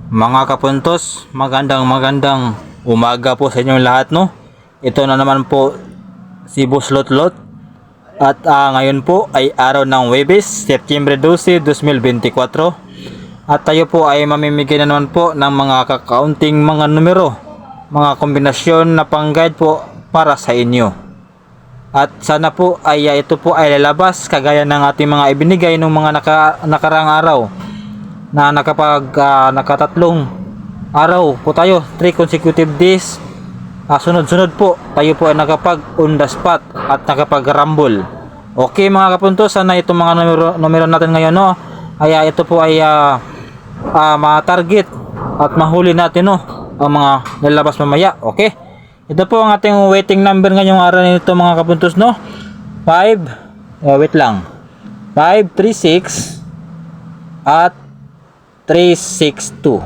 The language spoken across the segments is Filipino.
Mga kapuntos, magandang umaga po sa inyong lahat, no? Ito na naman po si Boss Lotlot. At ngayon po ay araw ng Huwebes, September 12, 2024. At tayo po ay mamimigay na naman po ng mga kakaunting mga numero, mga kombinasyon na pang-guide po para sa inyo. At sana po ay ito po ay lalabas kagaya ng ating mga ibinigay ng mga nakarang araw na nakatatlong araw po tayo, 3 consecutive days. Sunod-sunod po tayo po ay nakapag on the spot at nakapag-rumble. Okay mga kapuntos, sana itong mga numero natin ngayon, no, ay ito po ay ma-target at mahuli natin, no, ang mga lalabas mamaya. Okay, ito po ang ating waiting number ngayong araw nito mga kapuntos, no. 536 at 362.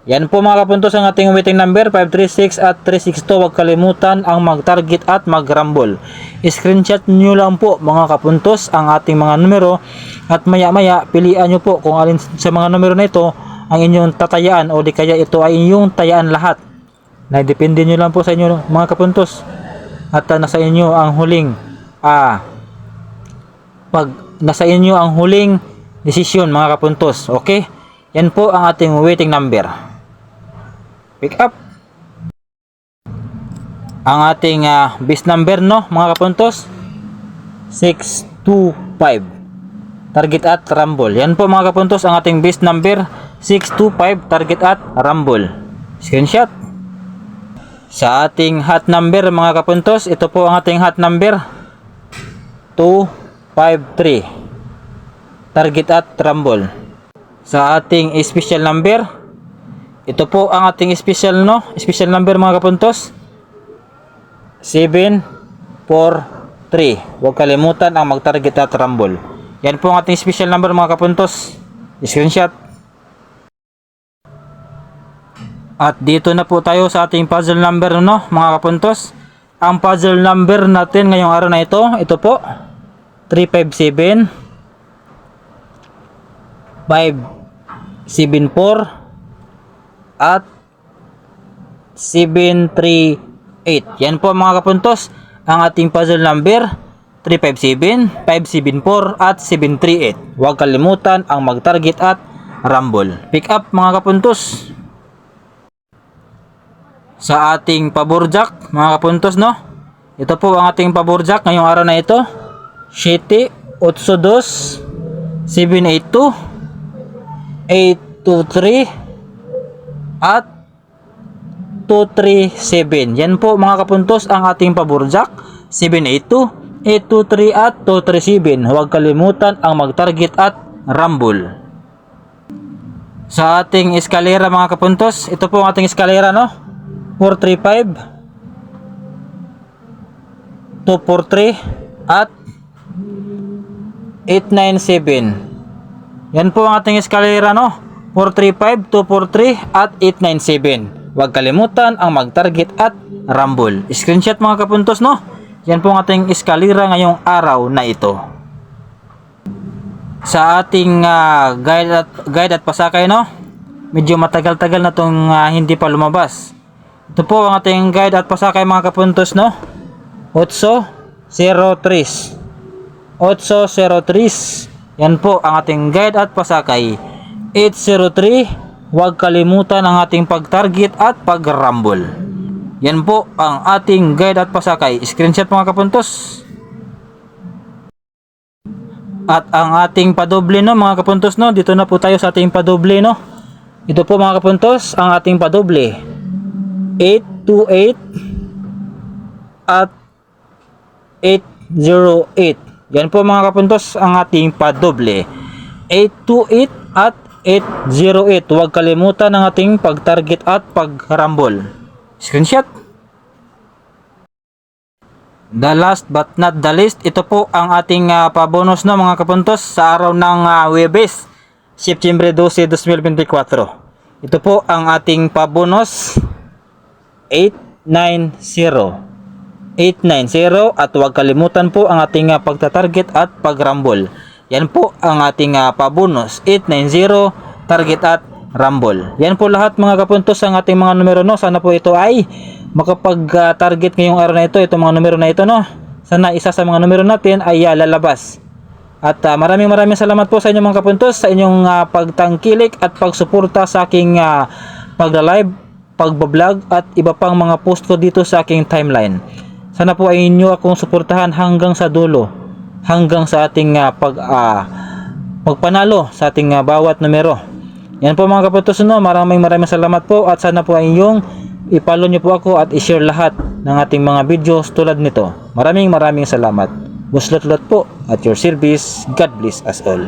Yan po mga kapuntos ang ating waiting number, 536 at 362. Huwag kalimutan ang mag-target at mag-rumble. Screenshot nyo lang po mga kapuntos ang ating mga numero at maya pilian nyo po kung alin sa mga numero na ito ang inyong tatayaan o di kaya ito ay inyong tayaan lahat. Depende nyo lang po sa inyo mga kapuntos. At nasa inyo ang huling nasa inyo ang huling desisyon mga kapuntos. Okay? Yan po ang ating waiting number. Pick up ang ating base number, no mga kapuntos, 625. Target at rumble. Yan po mga kapuntos ang ating base number, 625, target at rumble. Screenshot. Sa ating hot number mga kapuntos, ito po ang ating hot number, 253. Target at rumble. Sa ating special number, ito po ang ating special number mga kapuntos, 743. Huwag kalimutan ang mag-target at rumble. Yan po ang ating special number mga kapuntos. Screenshot. At dito na po tayo sa ating puzzle number, no mga kapuntos. Ang puzzle number natin ngayong araw na ito po 357 574 at 738. Yan po mga kapuntos ang ating puzzle number, 357, 574 at 738. Huwag kalimutan ang mag-target at rumble. Pick up mga kapuntos. Sa ating pabor jack mga kapuntos, no, ito po ang ating pabor jack ngayong araw na ito, 782 782 823 at 237. Yan po mga kapuntos ang ating pabor jack, 782, 823 at 237. Huwag kalimutan ang mag-target at rumble. Sa ating eskalera mga kapuntos, ito po ang ating eskalera, no, 435, 243 at 897. Yan po ang ating eskalera, no, 435, 243 at 897. Huwag kalimutan ang mag-target at rumble. Screenshot mga kapuntos, no. Yan po ang ating eskalera ngayong araw na ito. Sa ating guide at pasakay, no, medyo matagal-tagal na itong hindi pa lumabas. Ito po ang ating guide at pasakay mga kapuntos, no, 803. 803. Yan po ang ating guide at pasakay, 803. Huwag kalimutan ang ating pag-target at pag-rumble. Yan po ang ating guide at pasakay. Screenshot mga kapuntos. At ang ating padoble, no mga kapuntos, no, dito na po tayo sa ating padoble, no. Ito po mga kapuntos ang ating padoble, 828 at 808. Yan po mga kapuntos ang ating padoble, 828 at 808. Huwag kalimutan ang ating pag-target at pag-rumble. Screenshot. The last but not the least, ito po ang ating pabonus, no mga kapuntos sa araw ng Huwebes, September 12, 2024. Ito po ang ating pabonus, 890 at huwag kalimutan po ang ating pagtatarget at pag-rumble. Yan po ang ating pabonus, 890, target at Rumble. Yan po lahat mga kapuntos ang ating mga numero, no. Sana po ito ay makapag-target ngayong araw na ito, itong mga numero na ito, no. Sana isa sa mga numero natin ay lalabas. At maraming salamat po sa inyong mga kapuntos, sa inyong pagtangkilik at pagsuporta sa aking pagla-live, pagbablog at iba pang mga post ko dito sa aking timeline. Sana po ay inyo akong suportahan hanggang sa dulo, hanggang sa ating magpanalo sa ating bawat numero. Yan po mga kapuntos, no. Maraming salamat po at sana po ay inyong i-follow nyo po ako at i-share lahat ng ating mga videos tulad nito. Maraming salamat. Buslotlot po at your service. God bless us all.